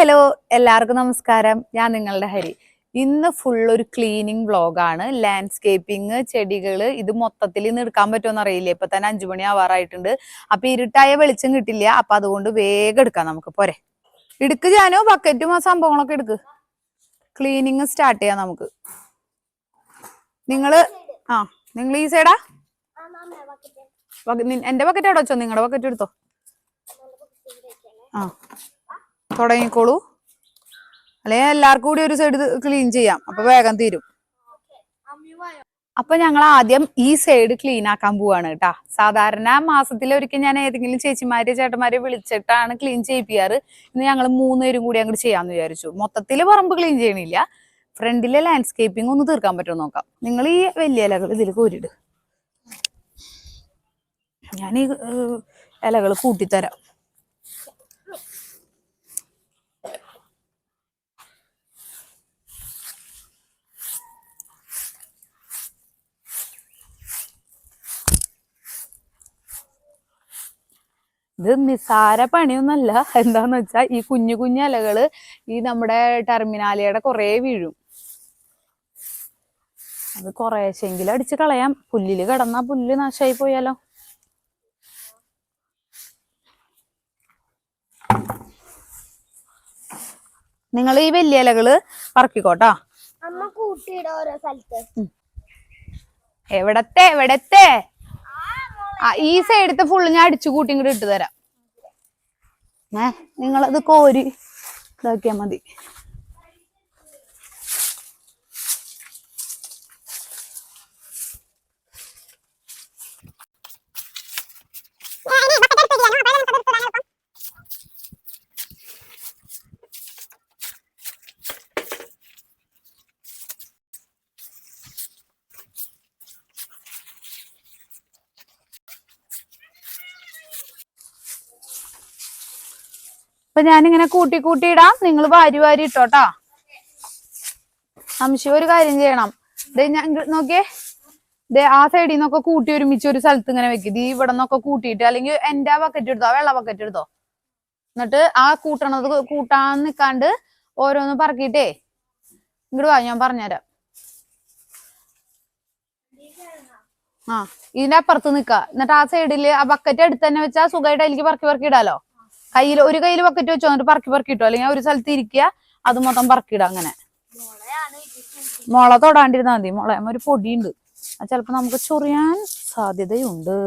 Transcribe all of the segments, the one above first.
Hello എല്ലാവർക്കും നമസ്കാരം. ഞാൻ നിങ്ങളുടെ ഹരി. ഇന്ന് ഫുൾ ഒരു ക്ലീനിങ് വ്ളോഗാണ്. ലാൻഡ്സ്കേപ്പിംഗ്, ചെടികള്. ഇത് മൊത്തത്തിൽ ഇന്ന് എടുക്കാൻ പറ്റുമെന്ന് അറിയില്ല. ഇപ്പൊ തന്നെ 5 മണി ആവാറായിട്ടുണ്ട്. അപ്പൊ ഇരുട്ടായ വെളിച്ചം കിട്ടില്ല. അപ്പൊ അതുകൊണ്ട് വേഗം എടുക്കാം നമുക്ക്. പോരെ, എടുക്ക് ജാനോ. ബക്കറ്റും ആ സംഭവങ്ങളൊക്കെ എടുക്ക്. ക്ലീനിങ് സ്റ്റാർട്ട് ചെയ്യാം നമുക്ക്. നിങ്ങൾ ഈ സൈഡാ? എന്റെ ബക്കറ്റ് അവിടെ വെച്ചോ. നിങ്ങളുടെ ബക്കറ്റ് എടുത്തോ. തുടങ്ങിക്കോളൂ. അല്ലെങ്കിൽ എല്ലാവർക്കും കൂടി ഒരു സൈഡ് ക്ലീൻ ചെയ്യാം. അപ്പൊ വേഗം തീരും. അപ്പൊ ഞങ്ങൾ ആദ്യം ഈ സൈഡ് ക്ലീൻ ആക്കാൻ പോവാണ് കേട്ടാ. സാധാരണ മാസത്തിലൊരിക്കൽ ഞാൻ ഏതെങ്കിലും ചേച്ചിമാരെ ചേട്ടന്മാരെ വിളിച്ചിട്ടാണ് ക്ലീൻ ചെയ്യിപ്പിക്കാറ്. ഇന്ന് ഞങ്ങൾ 3 പേരും കൂടി അങ്ങോട്ട് ചെയ്യാന്ന് വിചാരിച്ചു. മൊത്തത്തില് പറമ്പ് ക്ലീൻ ചെയ്യണില്ല. ഫ്രണ്ടിലെ ലാൻഡ്സ്കേപ്പിംഗ് ഒന്ന് തീർക്കാൻ പറ്റുമോ നോക്കാം. നിങ്ങൾ ഈ വലിയ ഇലകൾ ഇതിൽ കോരിട്. ഞാൻ ഈ ഇലകൾ കൂട്ടിത്തരാം. ഇത് നിസ്സാര പണിയൊന്നല്ല. എന്താന്ന് വെച്ചാ ഈ കുഞ്ഞു കുഞ്ഞു ഇലകള് ഈ നമ്മുടെ ടെർമിനാലിയുടെ കുറെ വീഴും. അത് കുറേശ്ശെങ്കിലും അടിച്ച് കളയാം. പുല്ലില് കിടന്നാ പുല്ല് നാശമായി പോയാലോ. നിങ്ങൾ ഈ വലിയ ഇലകള് പറക്കിക്കോട്ടാ. എവിടത്തെ ഈ സൈഡത്തെ ഫുള്ള് ഞാൻ അടിച്ചു കൂട്ടി ഇങ്ങോട്ട് ഇട്ട് തരാം. നിങ്ങളത് കോരി ഇതാക്കിയാ മതി. അപ്പൊ ഞാനിങ്ങനെ കൂട്ടി ഇടാം. നിങ്ങൾ വാരി ഇട്ടോട്ടാ. സംശയം ഒരു കാര്യം ചെയ്യണം. ഞാൻ നോക്കിയേ, ആ സൈഡിൽ നിന്നൊക്കെ കൂട്ടി ഒരുമിച്ച് ഒരു സ്ഥലത്ത് ഇങ്ങനെ വെക്കും. ഇവിടെ നിന്നൊക്കെ കൂട്ടിയിട്ട്, അല്ലെങ്കിൽ എന്റെ ആ ബക്കറ്റ് എടുത്തോ, വെള്ള ബക്കറ്റ് എടുത്തോ. എന്നിട്ട് ആ കൂട്ടാൻ നിക്കാണ്ട് ഓരോന്ന് പറക്കിയിട്ടേ ഇങ്ങോട്ട് വാ, ഞാൻ പറഞ്ഞുതരാം. ഇതിന്റെ അപ്പുറത്ത് നിക്ക. എന്നിട്ട് ആ സൈഡില് ആ ബക്കറ്റ് എടുത്ത് തന്നെ വെച്ചാൽ സുഖമായിട്ട് അതിലേക്ക് പറക്കി ഇടാലോ. ഒരു കയ്യിൽ ബക്കറ്റ് വെച്ചോ, എന്നിട്ട് പറക്കി ഇട്ടോ. അല്ലെങ്കിൽ ഒരു സ്ഥലത്ത് ഇരിക്കുക, അത് മൊത്തം പറക്കിയിടാം. അങ്ങനെ മുള തൊടാണ്ടിരുന്നാ മതി. മുള ഒരു പൊടിയുണ്ട്, അത് ചിലപ്പോ നമുക്ക് ചൊറിയാൻ സാധ്യതയുണ്ട്.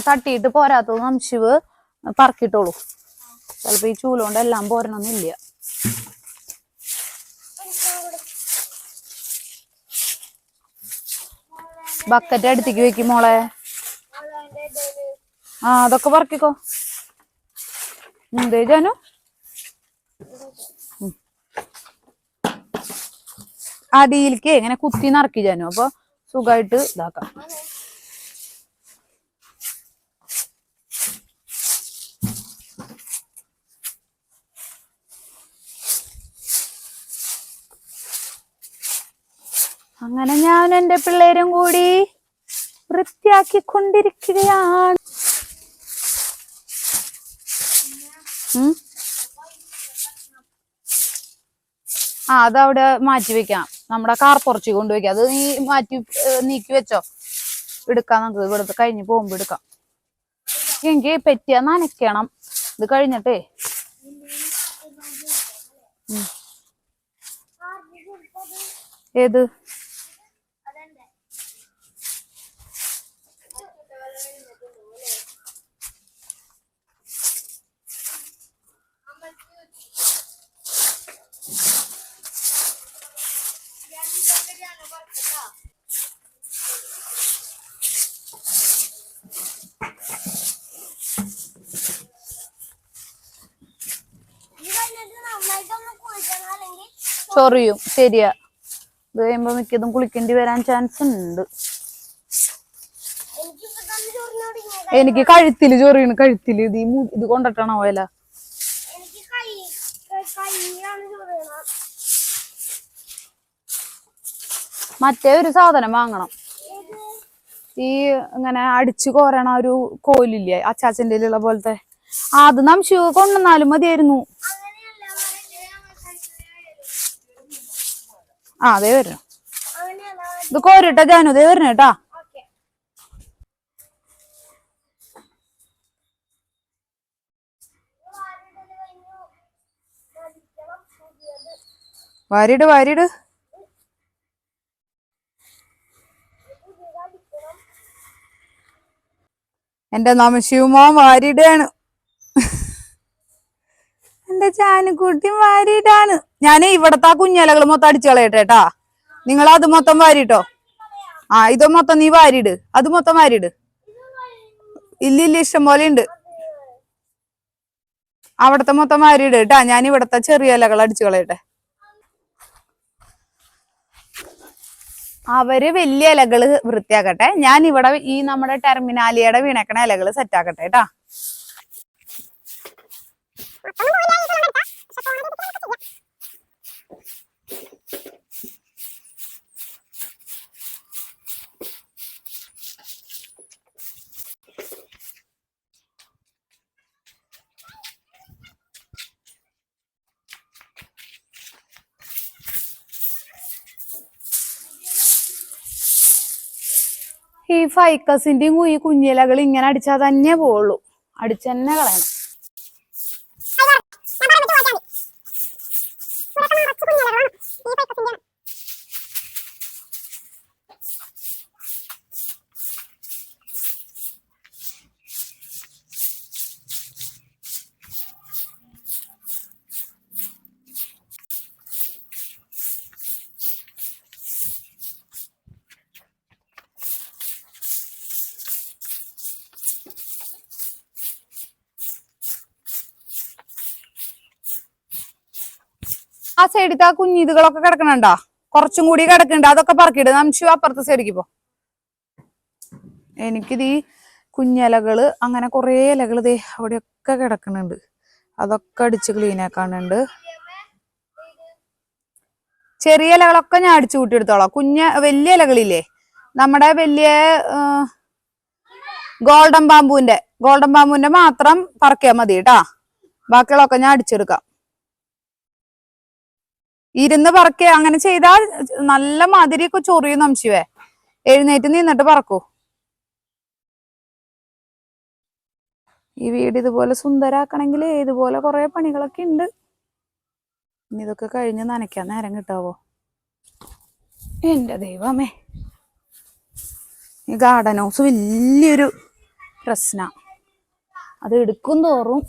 തട്ടിയിട്ട് പോരാത്തത് സംശിവ് പറക്കിട്ടോളൂ. ചിലപ്പോ ഈ ചൂലുകൊണ്ട് എല്ലാം പോരണൊന്നുമില്ല. ബക്കറ്റ് അടുത്തേക്ക് വെക്കും മോളെ. അതൊക്കെ പറക്കിക്കോ. എന്തേ ജാനു? അടിയിലേക്ക് ഇങ്ങനെ കുത്തി നിറക്കി ജാനു. അപ്പൊ സുഖമായിട്ട് ഇതാക്കാം. അങ്ങനെ ഞാൻ എൻ്റെ പിള്ളേരും കൂടി വൃത്തിയാക്കിക്കൊണ്ടിരിക്കുകയാണ്. അതവിടെ മാറ്റി വെക്കാം. നമ്മുടെ കാർ പുറച്ച് കൊണ്ടുവയ്ക്കാം. അത് നീ നീക്കി വെച്ചോ. എടുക്കാം നമുക്ക്. ഇവിടുത്തെ കഴിഞ്ഞ് പോകുമ്പോ എടുക്കാം. എനിക്ക് പറ്റിയ നനയ്ക്കണം. ഇത് കഴിഞ്ഞിട്ടേ ഏത് ചൊറിയും. ശരിയാ. ഇത് കഴിയുമ്പോ മിക്കതും കുളിക്കേണ്ടി വരാൻ ചാൻസ് ഉണ്ട്. എനിക്ക് കഴുത്തില് ചൊറിയാണ്, കഴുത്തില് ഇത് കൊണ്ടിട്ടാണോ പോയല. മറ്റേ ഒരു സാധനം വാങ്ങണം, ഈ ഇങ്ങനെ അടിച്ചു കോരണ ഒരു കോലില്ലേ അച്ചാച്ചന്റെ ഉള്ള പോലത്തെ, അത് നമുക്ക് കൊണ്ടുവന്നാലും മതിയായിരുന്നു. ആ അതേ വരണം, ഇത് കോരിട്ടാ ജാനു അതേ വരണ കേട്ടാ. വാരിട് വാരിട്. എന്റെ നമശിവമോ വാരിടാണ്, എന്റെ ചാനുക്കുട്ടി വാരിടാണ്. ഞാന് ഇവിടത്തെ ആ കുഞ്ഞലകൾ മൊത്തം അടിച്ചു കളയട്ടെട്ടാ, നിങ്ങൾ അത് മൊത്തം വാരിട്ടോ. ആ ഇത് മൊത്തം നീ വാരിട്, അത് മൊത്തം വാരിട്. ഇല്ലില്ല ഇഷ്ടം പോലെ ഉണ്ട്, അവിടത്തെ മൊത്തം വാരിട് കേട്ടാ. ഞാൻ ഇവിടത്തെ ചെറിയ ഇലകൾ അടിച്ചു കളയട്ടെ. അവര് വലിയ ഇലകള് വൃത്തിയാക്കട്ടെ, ഞാൻ ഇവിടെ ഈ നമ്മുടെ ടെർമിനാലിയുടെ വീണക്കണ ഇലകള് സെറ്റ് ആക്കട്ടെ കേട്ടാ. ഈ ഫൈക്കസിന്റെയും ഈ കുഞ്ഞിലകൾ ഇങ്ങനെ അടിച്ചാൽ തന്നെ പോവുള്ളൂ, അടിച്ചെന്നെ കളയണം. ആ സൈഡിത്തെ ആ കുഞ്ഞിതുകളൊക്കെ കിടക്കണണ്ടാ, കുറച്ചും കൂടി കിടക്കണ്ട, അതൊക്കെ പറക്കിയിട്ട് നമുക്ക് അപ്പുറത്തെ സൈഡിക്ക് പോ. എനിക്കിത് ഈ കുഞ്ഞിലകള് അങ്ങനെ കുറെ ഇലകൾ ദേ അവിടെയൊക്കെ കിടക്കുന്നുണ്ട്, അതൊക്കെ അടിച്ച് ക്ലീൻ ആക്കാനുണ്ട്. ചെറിയ ഇലകളൊക്കെ ഞാൻ അടിച്ചു കൂട്ടിയെടുത്തോളാം. വലിയ ഇലകളില്ലേ, നമ്മുടെ വലിയ ഗോൾഡൻ ബാമ്പുവിന്റെ മാത്രം പറക്കിയാൽ മതി കേട്ടാ, ബാക്കിയുള്ളതൊക്കെ ഞാൻ അടിച്ചെടുക്കാം. ഇരുന്ന് പറക്കുക അങ്ങനെ ചെയ്താൽ നല്ല മതിരിയൊക്കെ ചൊറിയും നംശിവേ. എഴുന്നേറ്റ് നിന്നിട്ട് പറക്കൂ. ഈ വീട് ഇതുപോലെ സുന്ദരാക്കണമെങ്കിൽ ഇതുപോലെ കുറെ പണികളൊക്കെ ഉണ്ട്. ഇനി ഇതൊക്കെ കഴിഞ്ഞ് നനയ്ക്കാൻ നേരം കിട്ടാവോ എന്റെ ദൈവമേ. ഈ ഗാർഡൻ ഹൗസ് വലിയൊരു പ്രശ്ന, അത് എടുക്കും തോറും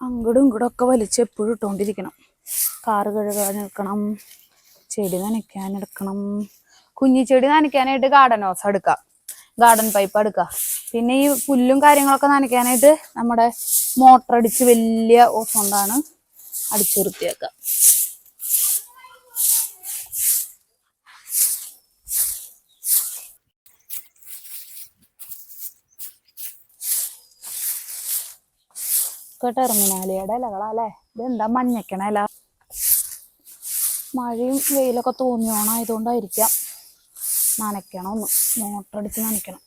അങ്ങോട്ടും ഇങ്ങോട്ടും ഒക്കെ വലിച്ച് എപ്പോഴും ഇട്ടുകൊണ്ടിരിക്കണം. കാറ് കഴുകാൻ എടുക്കണം, ചെടി നനയ്ക്കാൻ എടുക്കണം. കുഞ്ഞിച്ചെടി നനയ്ക്കാനായിട്ട് ഗാർഡൻ ഹൗസ് എടുക്കാം, ഗാർഡൻ പൈപ്പ് എടുക്കാം. പിന്നെ ഈ പുല്ലും കാര്യങ്ങളൊക്കെ നനയ്ക്കാനായിട്ട് നമ്മുടെ മോട്ടർ അടിച്ച് വലിയ ഓസ് കൊണ്ടാണ് അടിച്ചു വൃത്തിയാക്കുക. ടെർമിനാലിയുടെ ഇലകളല്ലേ, ഇതെന്താ മഞ്ഞക്കണ ഇല. മഴയും വെയിലൊക്കെ തോന്നിയോണായതുകൊണ്ടായിരിക്കാം നനയ്ക്കണം, ഒന്ന് മോട്ടർ അടിച്ച് നനയ്ക്കണം.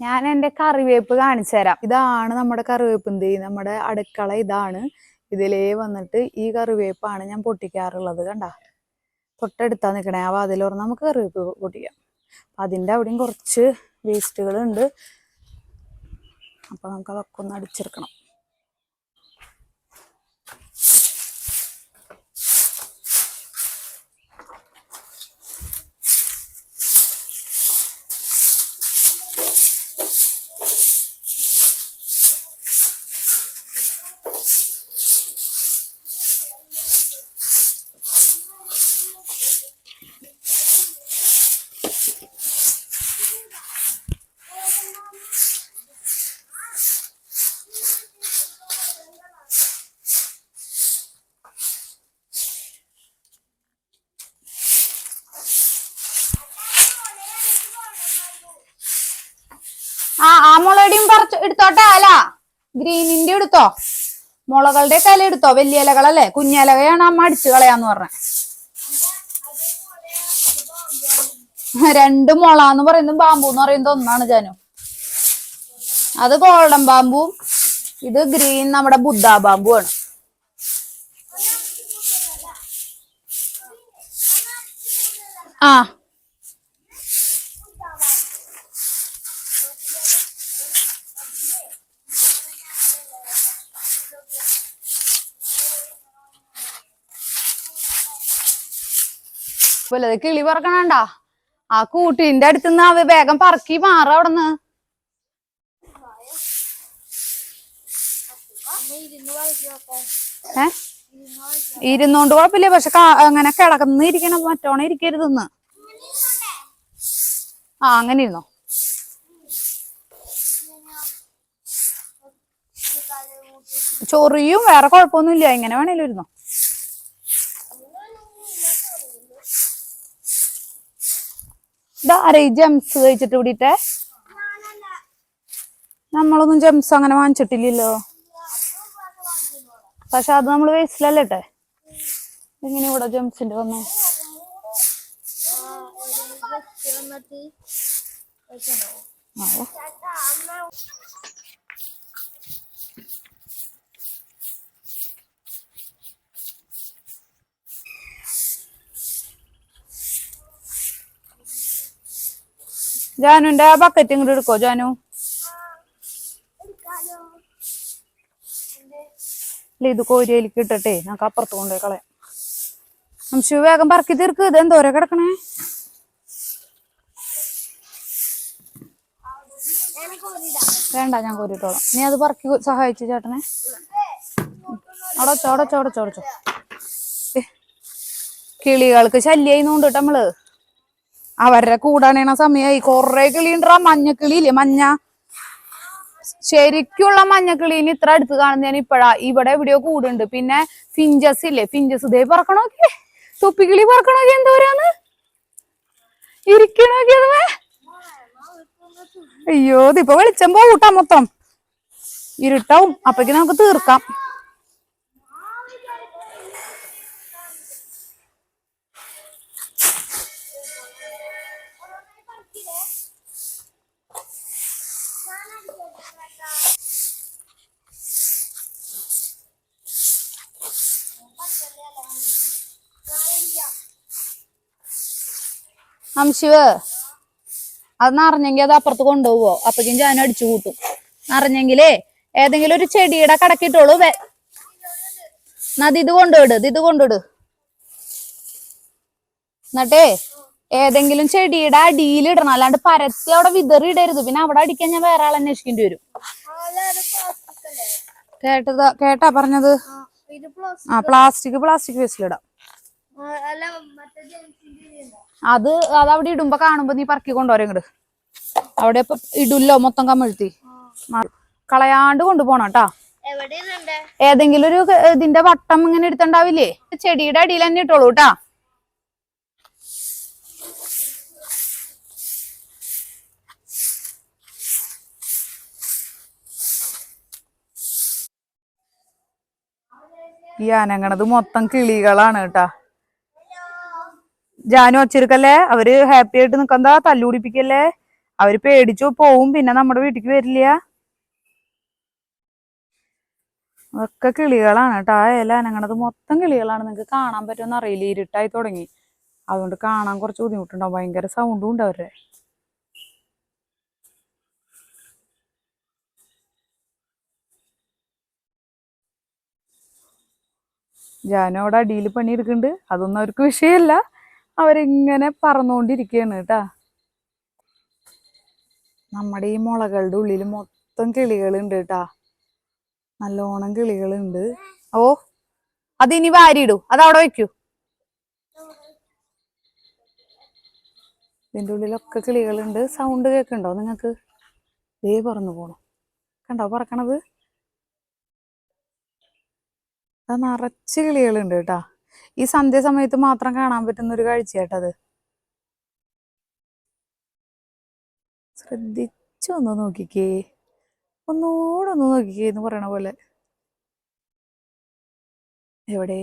ഞാൻ എൻ്റെ കറിവേപ്പ് കാണിച്ചു തരാം. ഇതാണ് നമ്മുടെ കറിവേപ്പ്, നമ്മുടെ അടുക്കള ഇതാണ്. ഇതിലേ വന്നിട്ട് ഈ കറിവേപ്പാണ് ഞാൻ പൊട്ടിക്കാറുള്ളത്. കണ്ട തൊട്ടടുത്താ നിൽക്കണേ, ആ വാതിലോർന്ന് നമുക്ക് കറിവേപ്പ് പൊട്ടിക്കാം. അതിൻ്റെ അവിടെയും കുറച്ച് വേസ്റ്റുകൾ ഉണ്ട്, അപ്പൊ നമുക്ക് അതൊക്കെ ഒന്ന് അടിച്ചെടുക്കണം. മുളകടിയും പറിച്ച് എടുത്തോട്ടെ അല ഗ്രീനിന്റെ എടുത്തോ മുളകളുടെ ഒക്കെ ഇല എടുത്തോ വലിയ ഇലകളല്ലേ കുഞ്ഞിലകയാണ് അമ്മ അടിച്ചു കളയാന്ന് പറഞ്ഞ രണ്ട് മുള എന്ന് പറയുന്നത് ബാമ്പു എന്ന് പറയുന്നത് ഒന്നാണ് ജാനു അത് ഗോൾഡൻ ബാമ്പും ഇത് ഗ്രീൻ നമ്മുടെ ബുദ്ധ ബാമ്പു ആണ് ആ കിളി പറക്കണണ്ടാ ആ കൂട്ടിന്റെ അടുത്തുനിന്ന് അവ വേഗം പറക്കി മാറ അവിടുന്ന് ഇരുന്നോണ്ട് കുഴപ്പമില്ല പക്ഷെ അങ്ങനെ കിടക്കുന്ന ഇരിക്കണം മറ്റോണ ഇരിക്കരുതെന്ന് ആ അങ്ങനെ ഇരുന്നോ ചൊറിയും വേറെ കുഴപ്പമൊന്നുമില്ല എങ്ങനെ വേണേലും ഇരുന്നോ ഇതാരെ ജംസ് കഴിച്ചിട്ട് കൂടിട്ടെ നമ്മളൊന്നും ജംസ് അങ്ങനെ വാങ്ങിച്ചിട്ടില്ലല്ലോ പക്ഷെ അത് നമ്മള് വേസ്റ്റിലല്ലേട്ടെ എങ്ങനെ ഇവിടെ ജംസിന്റെ വന്നു ജാനുന്റെ ബക്കറ്റ് ഇങ്ങോട്ട് എടുക്കോ ജാനു ഇത് കോരിയിലേക്ക് ഇട്ടട്ടെ ഞങ്ങൾക്ക് അപ്പുറത്ത് കൊണ്ടുപോയി കളയാം അംശു വേഗം പറക്കി തീർക്ക് ഇത് എന്തോരെ കിടക്കണേ വേണ്ട ഞാൻ കോരിട്ടോളാം നീ അത് പറക്കി സഹായിച്ചു ചേട്ടനെ അടച്ചോ കിളികൾക്ക് ശല്യായിന്നോണ്ട് നമ്മള് അവരുടെ കൂടാണേണ സമയമായി കൊറേ കിളിണ്ടാ മഞ്ഞക്കിളി ഇല്ലേ മഞ്ഞ ശരിക്കുള്ള മഞ്ഞക്കിളീന് ഇത്ര അടുത്ത് കാണുന്നതിന് ഇപ്പഴാ ഇവിടെ എവിടെയോ കൂടുണ്ട് പിന്നെ ഫിഞ്ചസ് ഇല്ലേ ഫിഞ്ചസ് ഇതേ പറക്കണോക്കെ തൊപ്പിക്കിളി പറക്കണോക്കെ എന്തോരാന്ന് ഇരിക്കണോക്കിയത് അയ്യോ ഇതിപ്പോ വെളിച്ചം പോകൂട്ടാ മൊത്തം ഇരുട്ടാവും അപ്പക്ക് നമുക്ക് തീർക്കാം അംശുവ് അത് നിറഞ്ഞെങ്കിൽ അത് അപ്പുറത്ത് കൊണ്ടുപോവോ അപ്പക്കും ഞാൻ അടിച്ചു കൂട്ടും നിറഞ്ഞെങ്കിലേ ഏതെങ്കിലും ഒരു ചെടിയുടെ കടക്കിട്ടോളൂ ഇത് കൊണ്ടിട് എന്നിട്ടേ ഏതെങ്കിലും ചെടിയുടെ അടിയിൽ ഇടണം അല്ലാണ്ട് പരത്തി അവിടെ വിതറി ഇടരുത് പിന്നെ അവിടെ അടിക്കാൻ ഞാൻ വേറെ ആളെ അന്വേഷിക്കേണ്ടി വരും കേട്ടാ പറഞ്ഞത് ആ പ്ലാസ്റ്റിക് വേസ്റ്റിലിടാം അത് അവിടെ ഇടുമ്പോ കാണുമ്പോ നീ പറക്കി കൊണ്ടുവരാ ഇങ്ങട് അവിടെ ഇടുല്ലോ മൊത്തം കമിഴ്ത്തി കളയാണ്ട് കൊണ്ടുപോണം കേട്ടാ ഏതെങ്കിലും ഒരു ഇതിന്റെ വട്ടം ഇങ്ങനെ എടുത്തുണ്ടാവില്ലേ ചെടിയുടെ അടിയിൽ തന്നെ ഇട്ടോളൂ കേട്ടാ ഈ അനങ്ങണത് മൊത്തം കിളികളാണ് കേട്ടാ ജാനു വച്ചിരിക്കല്ലേ അവര് ഹാപ്പി ആയിട്ട് നിക്കന്താ തല്ലുപിടിപ്പിക്കല്ലേ അവര് പേടിച്ചു പോവും പിന്നെ നമ്മുടെ വീട്ടിക്ക് വരില്ല അതൊക്കെ കിളികളാണ് കേട്ടോ ആ ഇല അനങ്ങണത് മൊത്തം കിളികളാണ് നിങ്ങക്ക് കാണാൻ പറ്റുമെന്ന് അറിയില്ല ഇരുട്ടായി തുടങ്ങി അതുകൊണ്ട് കാണാൻ കുറച്ച് ബുദ്ധിമുട്ടുണ്ടാവും ഭയങ്കര സൗണ്ടും ഉണ്ട് അവരുടെ ജാനു അവിടെ അടിയിൽ പണിയെടുക്കുന്നുണ്ട് അതൊന്നും അവർക്ക് വിഷയമല്ല അവരിങ്ങനെ പറന്നുകൊണ്ടിരിക്കുകയാണ് കേട്ടാ നമ്മുടെ ഈ മുളകളുടെ ഉള്ളിൽ മൊത്തം കിളികളുണ്ട് കേട്ടാ നല്ലോണം കിളികളുണ്ട് ഓ അതിനി വാരിയിടൂ അതവിടെ വെക്കൂ ഇതിന്റെ ഉള്ളിലൊക്കെ കിളികളുണ്ട് സൗണ്ട് കേൾക്കുന്നുണ്ടോ നിങ്ങക്ക് ദേ പറന്നു പോണു കണ്ടോ പറക്കണത് അത് നിറച്ച് കിളികളുണ്ട് കേട്ടാ ഈ സന്ധ്യ സമയത്ത് മാത്രം കാണാൻ പറ്റുന്ന ഒരു കാഴ്ചയാട്ടത് ശ്രദ്ധിച്ചൊന്ന് നോക്കിക്കേ ഒന്നുകൂടെ ഒന്ന് നോക്കിയെന്ന് പറയണ പോലെ. എവിടെ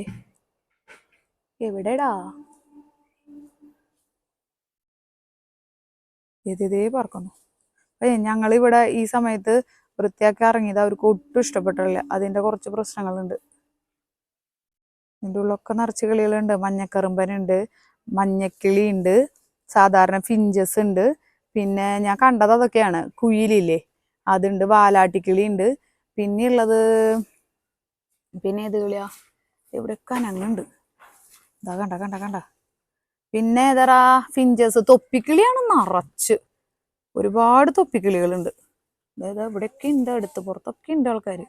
എവിടെടാ? ഇതേ പറക്കുന്നു. ഞങ്ങളിവിടെ ഈ സമയത്ത് വൃത്തിയാക്കി ഇറങ്ങിയത് അവർക്ക് ഒട്ടും ഇഷ്ടപ്പെട്ടില്ല. അതിന്റെ കുറച്ച് പ്രശ്നങ്ങളുണ്ട്. ഇതിൻ്റെ ഉള്ളൊക്കെ നിറച്ച് കിളികളുണ്ട്. മഞ്ഞക്കറുമ്പനുണ്ട്, മഞ്ഞക്കിളി ഉണ്ട്, സാധാരണ ഫിഞ്ചസ് ഉണ്ട്. പിന്നെ ഞാൻ കണ്ടത് അതൊക്കെയാണ്. കുയിലില്ലേ അതുണ്ട്, വാലാട്ടിക്കിളി ഉണ്ട്. പിന്നെ ഉള്ളത് പിന്നെ ഏത് കിളിയാ? ഇവിടെ കനങ്ങുണ്ട്. ഇതാ കണ്ട കണ്ട കണ്ട. പിന്നെ ഏതാ? ഫിഞ്ചസ്. തൊപ്പിക്കിളിയാണ് നിറച്ച്. ഒരുപാട് തൊപ്പിക്കിളികളുണ്ട്. അതായത് ഇവിടെയൊക്കെ ഉണ്ട്, അടുത്ത് പുറത്തൊക്കെ ഉണ്ട് ആൾക്കാർ.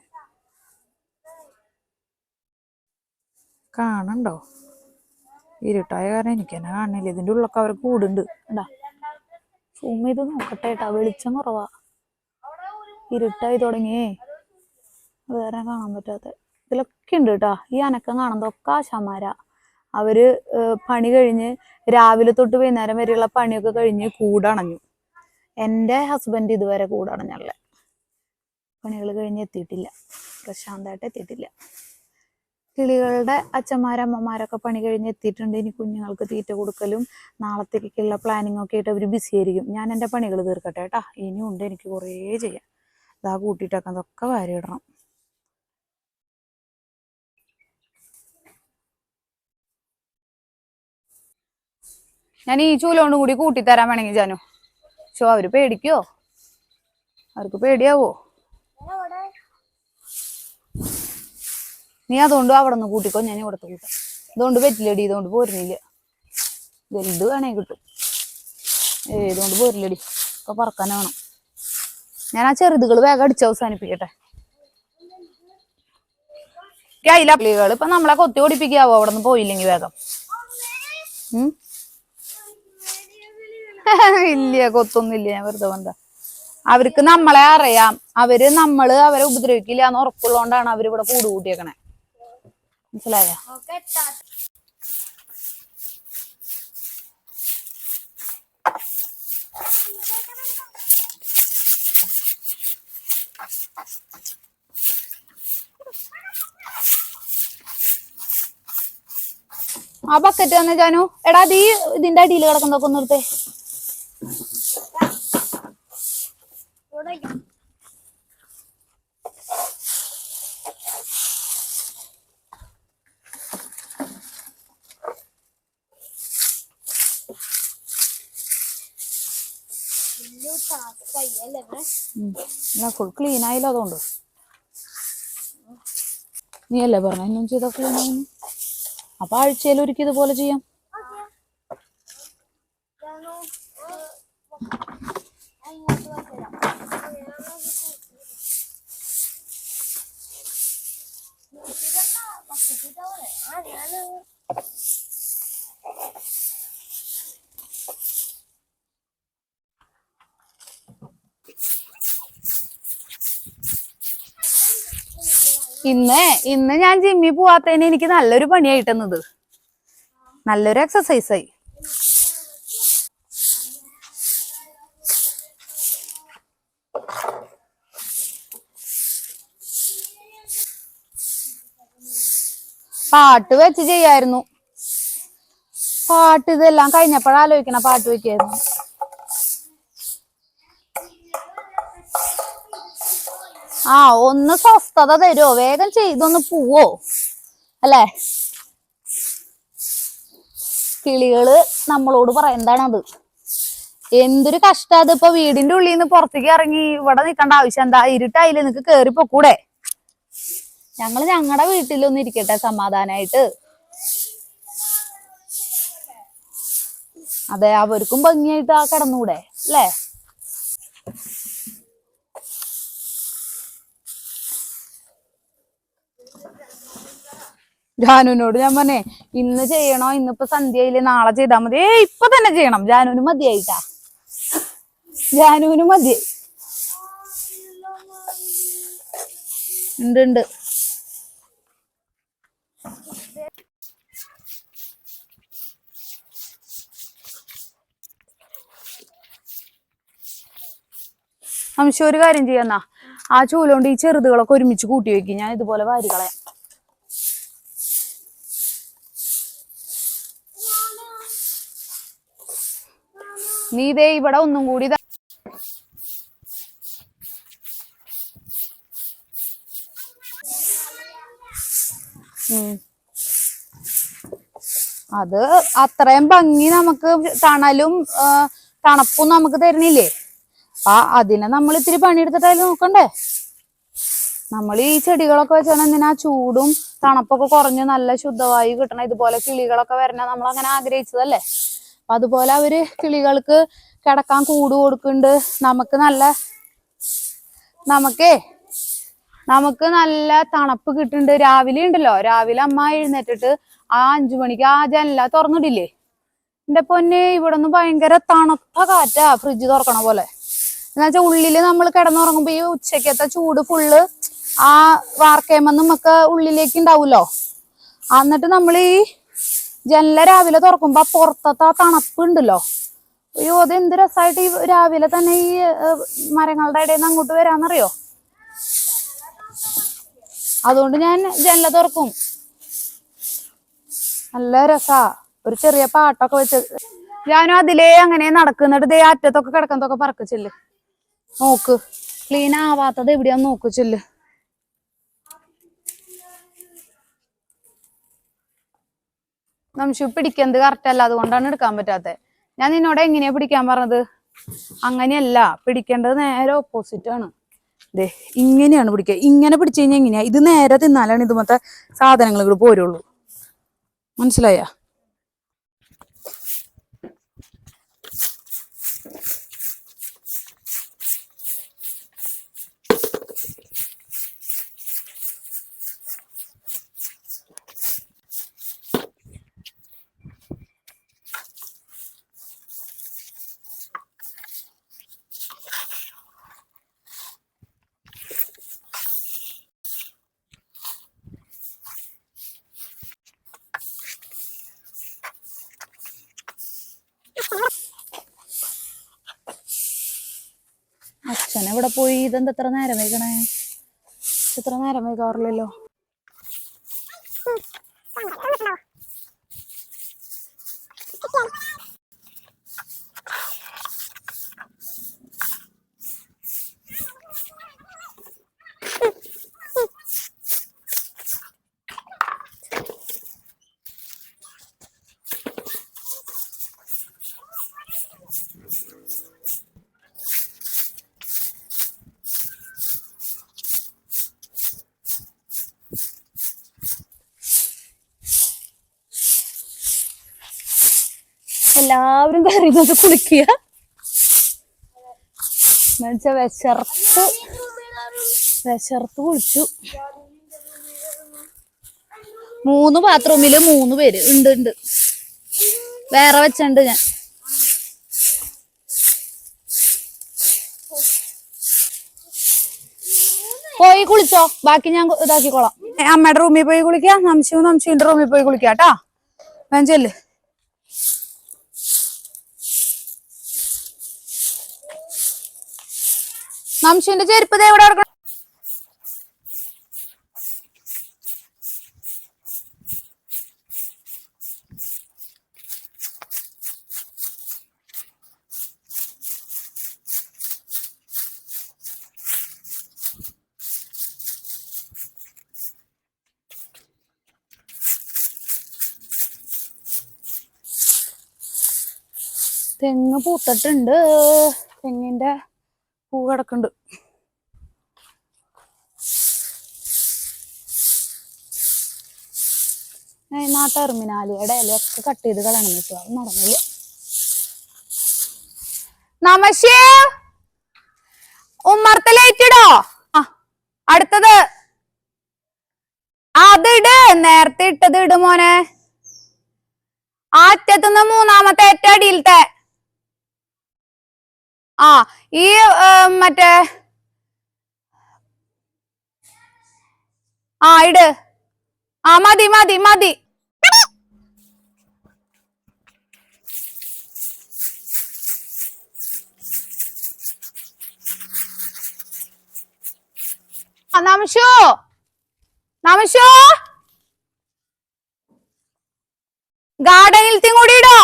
കാണണ്ടോ? ഇരുട്ടായ കാരണം എനിക്ക് തന്നെ കാണില്ല. ഇതിൻ്റെ ഉള്ളൊക്കെ അവർ കൂടുണ്ട്. എന്താ സൂം ചെയ്ത് നോക്കട്ടെ കേട്ടാ. വെളിച്ചം കുറവാ, ഇരുട്ടായി തുടങ്ങിയേ. വേറെ കാണാൻ പറ്റാത്ത ഇതിലൊക്കെ ഉണ്ട് കേട്ടാ. ഈ അനക്കം കാണുന്നതൊക്കെ ആശാന്മാരാ. അവര് പണി കഴിഞ്ഞ് രാവിലെ തൊട്ട് വൈകുന്നേരം വരെയുള്ള പണിയൊക്കെ കഴിഞ്ഞ് കൂടണഞ്ഞു. എൻ്റെ ഹസ്ബൻഡ് ഇതുവരെ കൂടണഞ്ഞല്ല. പണികൾ കഴിഞ്ഞ് എത്തിയിട്ടില്ല, പ്രശാന്തായിട്ട് എത്തിയിട്ടില്ല. കിളികളുടെ അച്ഛന്മാരമ്മമാരൊക്കെ പണി കഴിഞ്ഞ് എത്തിയിട്ടുണ്ട്. ഇനി കുഞ്ഞുങ്ങൾക്ക് തീറ്റ കൊടുക്കലും നാളത്തേക്കുള്ള പ്ലാനിങ് ഒക്കെ ആയിട്ട് അവർ ബിസി ആയിരിക്കും. ഞാൻ എൻ്റെ പണികൾ തീർക്കട്ടെ കേട്ടാ. ഇനിയും ഉണ്ട് എനിക്ക് കുറേ ചെയ്യാം. ഇതാ കൂട്ടിയിട്ടൊക്കെ അതൊക്കെ വാരിയിടണം. ഞാൻ ഈ ചൂലോണ്ടും കൂടി കൂട്ടിത്തരാൻ വേണമെങ്കിൽ ജാനു. പക്ഷോ അവര് പേടിക്കോ? അവർക്ക് പേടിയാവോ? നീ അതുകൊണ്ട് അവിടെ നിന്ന് കൂട്ടിക്കോ, ഞാൻ ഇവിടത്തെ കൂട്ടാം. ഇതുകൊണ്ട് പറ്റില്ലടി, ഇതുകൊണ്ട് പോരുന്നില്ല. വലുത് വേണേ കിട്ടും. ഇതുകൊണ്ട് പോരില്ലടി, ഒക്കെ പറക്കാൻ വേണം. ഞാൻ ആ ചെറുതുകൾ വേഗം അടിച്ച് അവസാനിപ്പിക്കട്ടെ. കിളികൾ ഇപ്പൊ നമ്മളെ കൊത്തി ഓടിപ്പിക്കാവോ അവിടെ നിന്ന് പോയില്ലെങ്കിൽ വേഗം? ഇല്ല, കൊത്തൊന്നുമില്ല. ഞാൻ വെറുതെ വന്ന. അവർക്ക് നമ്മളെ അറിയാം. നമ്മള് അവരെ ഉപദ്രവിക്കില്ല എന്ന് ഉറപ്പുള്ളതുകൊണ്ടാണ് അവരിവിടെ കൂട് കൂട്ടിയേക്കണേ. മനസ്സിലായ? ആ ബക്കറ്റ് തന്നെ ജാനു. എടാ അത് ഈ ഇതിന്റെ അടിയിൽ കിടക്കുന്നതൊക്കെ ഒന്ന് എടുത്തേ. ഫുൾ ക്ലീൻ ആയില്ല അതുകൊണ്ട്. നീ അല്ലേ പറഞ്ഞ ഇന്നും ചെയ്ത ക്ലീൻ ആയിരുന്നു. അപ്പൊ ആഴ്ചയിൽ ഒരിക്കൽ ഇതുപോലെ ചെയ്യാം. ഇന്ന് ഞാൻ ജിമ്മിൽ പോവാത്തതിന് എനിക്ക് നല്ലൊരു പണിയായിട്ടെന്നത്. നല്ലൊരു എക്സസൈസായി. പാട്ട് വെച്ച് ചെയ്യായിരുന്നു. പാട്ട് ഇതെല്ലാം കഴിഞ്ഞപ്പോഴാലോചിക്കണ പാട്ട് വെക്കായിരുന്നു. ആ ഒന്ന് സ്വസ്ഥത തരുമോ? വേഗം ചെയ്തൊന്ന് പോവോ അല്ലേ? കിളികള് നമ്മളോട് പറയുന്നതാണത്. എന്തൊരു കഷ്ടം അത്. ഇപ്പൊ വീടിന്റെ ഉള്ളിൽ നിന്ന് പുറത്തേക്ക് ഇറങ്ങി ഇവിടെ നിൽക്കേണ്ട ആവശ്യം എന്താ? ഇരുട്ടായില്ലേ, നിനക്ക് കേറിപ്പോക്കൂടെ? ഞങ്ങളുടെ വീട്ടിലൊന്നും ഇരിക്കട്ടെ സമാധാനായിട്ട്. അതെ, അവർക്കും ഭംഗിയായിട്ട് ആ കിടന്നൂടെ അല്ലേ? ജാനുവിനോട് ഞാൻ പറഞ്ഞേ ഇന്ന് ചെയ്യണോ, ഇന്നിപ്പോ സന്ധ്യയില് നാളെ ചെയ്താൽ മതി. ഇപ്പൊ തന്നെ ചെയ്യണം. ജാനുവിന് മതിയായിട്ടാ. ജാനുവിന് മതിയായി. ഉണ്ട്. ഒരു കാര്യം ചെയ്യാന്നാ, ആ ചൂലുകൊണ്ട് ഈ ചെറുതുകളൊക്കെ ഒരുമിച്ച് കൂട്ടി വെക്കും. ഞാൻ ഇതുപോലെ വാരി കളയാം. നീ ഇതേ ഇവിടെ ഒന്നും കൂടി അത് അത്രയും ഭംഗി നമുക്ക് തണലും തണുപ്പും നമുക്ക് തരുന്നില്ലേ. അതിനെ നമ്മൾ ഇത്തിരി പണിയെടുത്തിട്ടായാലും നോക്കണ്ടേ. നമ്മൾ ഈ ചെടികളൊക്കെ വെച്ചാൽ എന്തിനാ ചൂടും തണുപ്പൊക്കെ കുറഞ്ഞ് നല്ല ശുദ്ധവായു കിട്ടണം. ഇതുപോലെ കിളികളൊക്കെ വരണ നമ്മൾ അങ്ങനെ ആഗ്രഹിച്ചതല്ലേ. അപ്പൊ അതുപോലെ അവര് കിളികൾക്ക് കിടക്കാൻ കൂട് കൊടുക്കുന്നുണ്ട്. നമുക്ക് നല്ല തണുപ്പ് കിട്ടുന്നുണ്ട്. രാവിലെ ഉണ്ടല്ലോ, രാവിലെ അമ്മ എഴുന്നേറ്റിട്ട് ആ 5 മണിക്ക് ആ ജനല തുറന്നിടില്ലേ, എന്റെ പൊന്നെ ഇവിടെ നിന്ന് ഭയങ്കര തണുത്ത കാറ്റാ, ഫ്രിഡ്ജ് തുറക്കണ പോലെ. എന്നുവെച്ചാൽ ഉള്ളില് നമ്മൾ കിടന്നുറങ്ങുമ്പോ ഈ ഉച്ചക്കത്തെ ചൂട് ഫുള്ള് ആ വാർക്കേമെന്ന് നമുക്ക് ഉള്ളിലേക്ക് ഉണ്ടാവൂലോ. എന്നിട്ട് നമ്മൾ ഈ ജനല രാവിലെ തുറക്കുമ്പോ പുറത്തത്തെ ആ തണുപ്പ് ഉണ്ടല്ലോ, അയ്യോ അത് എന്ത് രസമായിട്ട് ഈ രാവിലെ തന്നെ ഈ മരങ്ങളുടെ ഇടയിൽ നിന്ന് അങ്ങോട്ട് വരാന്നറിയോ. അതുകൊണ്ട് ഞാൻ ജനല തുറക്കും. നല്ല രസാ. ഒരു ചെറിയ പാട്ടൊക്കെ വെച്ച് ഞാനും അതിലേ അങ്ങനെ നടക്കുന്നിട്ട് ദേ അറ്റത്തൊക്കെ കിടക്കുന്നതൊക്കെ പറക്കിച്ചില്ല. നോക്ക്, ക്ലീൻ ആവാത്തത് എവിടെയാന്ന് നോക്കിച്ചില്ല. നമുക്ക് പിടിക്കുന്നത് കറക്റ്റ് അല്ല, അതുകൊണ്ടാണ് എടുക്കാൻ പറ്റാത്തത്. ഞാൻ നിന്നോട് എങ്ങനെയാ പിടിക്കാൻ പറഞ്ഞത്? അങ്ങനെയല്ല പിടിക്കേണ്ടത്, നേരെ ഓപ്പോസിറ്റ് ആണ്. ദേ ഇങ്ങനെയാണ് പിടിക്കുക. ഇങ്ങനെ പിടിച്ചു കഴിഞ്ഞാൽ എങ്ങനെയാ, ഇത് നേരെ തിന്നാലാണ് ഇതുമത്തെ സാധനങ്ങൾ ഇവിടെ പോരുള്ളൂ. മനസ്സിലായ? അച്ഛൻ എവിടെ പോയി? ഇതെന്താ എത്ര നേരം വൈകണേ? ഇത്ര നേരം വൈകാറില്ലല്ലോ. എല്ലാവരും കയറിയത് കുളിക്കുക. എന്നുവെച്ചാ വിശർത്ത് കുളിച്ചു. 3 ബാത്റൂമില് 3 പേര് ഉണ്ട്. വേറെ വെച്ചുണ്ട് ഞാൻ. പോയി കുളിച്ചോ, ബാക്കി ഞാൻ ഇതാക്കിക്കോളാം. അമ്മയുടെ റൂമിൽ പോയി കുളിക്കാം. നംശിന്റെ റൂമിൽ പോയി കുളിക്കാം കേട്ടാ. ഞാൻ ചെല്ല്. നംശിന്റെ ചെരുപ്പ് ദേ എവിടെ കിടക്കണം? തെങ്ങ് പൂത്തിട്ടുണ്ട്. തെങ്ങിന്റെ പൂ കിടക്കുന്നുണ്ട്. ആ ടെർമിനാലിയുടെ ഇലയൊക്കെ കട്ട് ചെയ്ത് കളയണമെന്ന് വെച്ചാൽ അത് നടന്നില്ല. നമശേ ഉമ്മർത്തെ ലൈറ്റ് ഇടോ. അടുത്തത് അതിട്. നേരത്തെ ഇട്ടത് ഇട് മോനെ. ആ അറ്റത്തുനിന്ന് 3-മത്തെ ഏറ്റവും അടിയിലത്തെ. ഈ മറ്റേ ഇട്. മതി മതി മതി. നമിഷു നമിഷു ഗാർഡനിൽ കൂടി ഇടോ.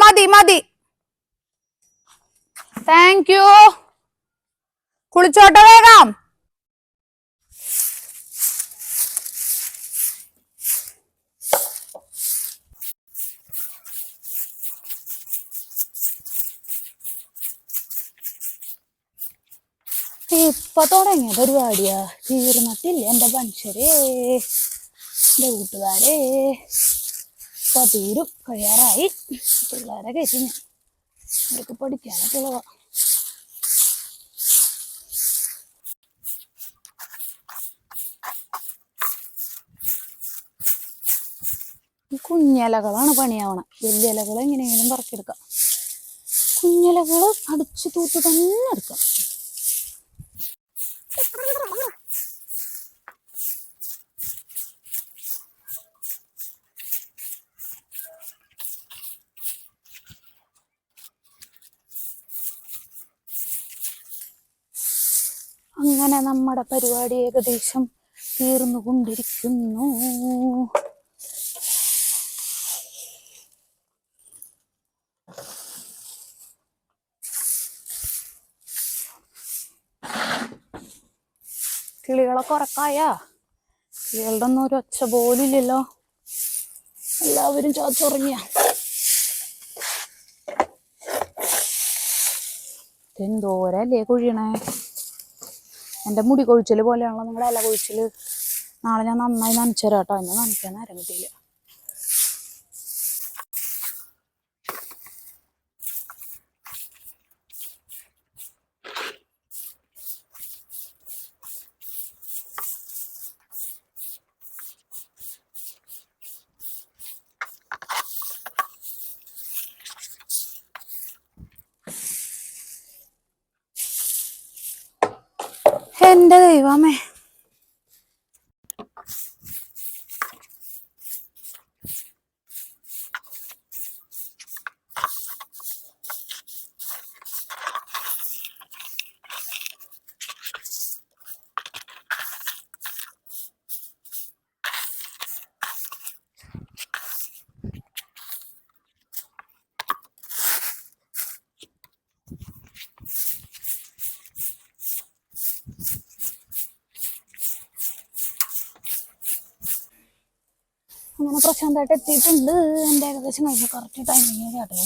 മതി മതി. Thank you. കുളിച്ചോട്ടെ വേഗം. ഇപ്പൊ തുടങ്ങിയ പരിപാടിയാ, തീർന്നിട്ടില്ല എന്റെ മനുഷ്യരെ, എന്റെ കൂട്ടുകാരെ. ഇപ്പൊ തീരും, കഴിയാറായി. പിള്ളേരെ കയറ്റി ഞാൻ, അവർക്ക് പഠിക്കാനൊക്കെ ഉള്ളതാ. ഈ കുഞ്ഞിലകളാണ് പണിയാവണം. വലിയ ഇലകൾ എങ്ങനെയെങ്കിലും പറക്കിയെടുക്കാം. കുഞ്ഞിലകള് അടിച്ചു തൂത്ത് തന്നെ എടുക്കാം. അങ്ങനെ നമ്മുടെ പരിപാടി ഏകദേശം തീർന്നുകൊണ്ടിരിക്കുന്നു. കിളികളൊക്കെ ഉറക്കായ? കിളികളുടെ ഒന്നും ഒരു ഒച്ച പോലില്ലല്ലോ, എല്ലാവരും ചാച്ചുറങ്ങിയ. എന്തോരല്ലേ കൊഴിയണേ. എൻ്റെ മുടി കൊഴിച്ചല് പോലെയാണല്ലോ നിങ്ങളുടെ ഇല കൊഴിച്ചല്. നാളെ ഞാൻ നന്നായി നനച്ചുതരാം കേട്ടോ. എന്നെ നനയ്ക്കാൻ നേരം കിട്ടിയില്ല. എന്റെ ദൈവമേ, അങ്ങനെ പ്രശാന്തായിട്ട് എത്തിയിട്ടുണ്ട്. എൻ്റെ ഏകദേശം കഴിഞ്ഞ കറക്റ്റ് ടൈമിങ് കേട്ടോ.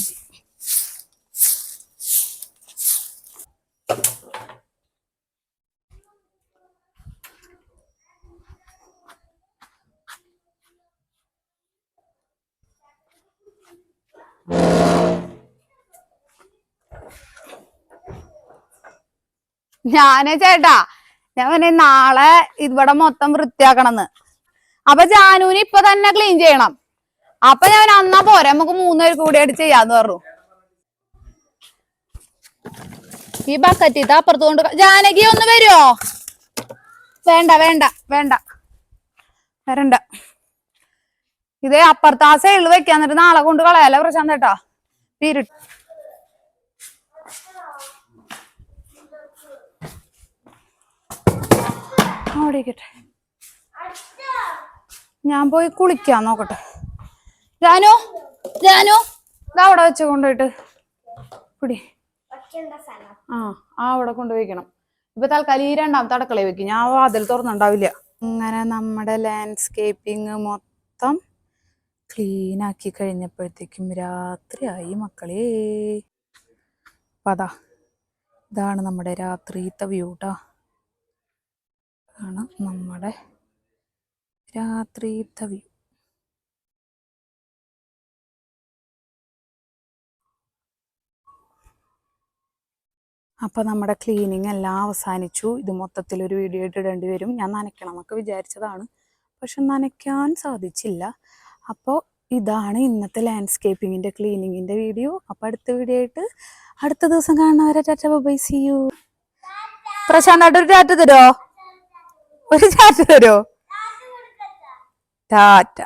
ഞാനേ ചേട്ടാ, ഞാൻ പറഞ്ഞ നാളെ ഇവിടെ മൊത്തം വൃത്തിയാക്കണമെന്ന്. അപ്പൊ ജാനുവിന് ഇപ്പൊ തന്നെ ക്ലീൻ ചെയ്യണം. അപ്പൊ ഞാൻ അന്നാ പോരെ, നമുക്ക് 3 പേർക്ക് കൂടി ആയിട്ട് ചെയ്യാന്ന് പറഞ്ഞു. ഈ ബക്കറ്റ് ഇത് അപ്പുറത്ത് കൊണ്ട്. ജാനകി ഒന്ന് വരുമോ? വേണ്ട വേണ്ട വേണ്ട വരണ്ട. ഇതേ അപ്പുറത്ത് ആ സൈഡിൽ വെക്കാൻ, എന്നിട്ട് നാളെ കൊണ്ട് കളയാലോ പ്രശാന്ത് കേട്ടാ. തീരിട്ട് അവിടെ ഇരിക്കട്ടെ. ഞാൻ പോയി കുളിക്കാൻ നോക്കട്ടെ. ജാനു ജാനു ഇതാ അവിടെ വെച്ച് കൊണ്ടുപോയിട്ട് കുടി. അവിടെ കൊണ്ടുപോയിക്കണം. ഇപ്പൊ തൽക്കാലം ഈ 2ാമത്തെ അടുക്കളയിൽ വെക്കും. ഞാൻ വാതിൽ തുറന്നുണ്ടാവില്ല. അങ്ങനെ നമ്മുടെ ലാൻഡ്സ്കേപ്പിംഗ് മൊത്തം ക്ലീൻ ആക്കി കഴിഞ്ഞപ്പോഴത്തേക്കും രാത്രിയായി മക്കളെ. അതാ ഇതാണ് നമ്മുടെ രാത്രിത്തെ വ്യൂ ട്ടാ. ആണ് നമ്മുടെ രാത്രിത്തെ വ്യൂ. അപ്പൊ നമ്മുടെ ക്ലീനിങ് എല്ലാം അവസാനിച്ചു. ഇത് മൊത്തത്തിലൊരു വീഡിയോ ആയിട്ട് ഇടേണ്ടി വരും. ഞാൻ നനയ്ക്കണം എന്നൊക്കെ വിചാരിച്ചതാണ്, പക്ഷെ നനയ്ക്കാൻ സാധിച്ചില്ല. അപ്പോൾ ഇതാണ് ഇന്നത്തെ ലാൻഡ്സ്കേപ്പിങ്ങിന്റെ ക്ലീനിങ്ങിന്റെ വീഡിയോ. അപ്പൊ അടുത്ത വീഡിയോ ആയിട്ട് അടുത്ത ദിവസം കാണുന്നവരെ ടാറ്റ ബൈ സീ യു. പ്രശാന്തായിട്ട് ഒരു ടാറ്റ തരോ? ഒരു ടാറ്റ തരോ? ടാറ്റ.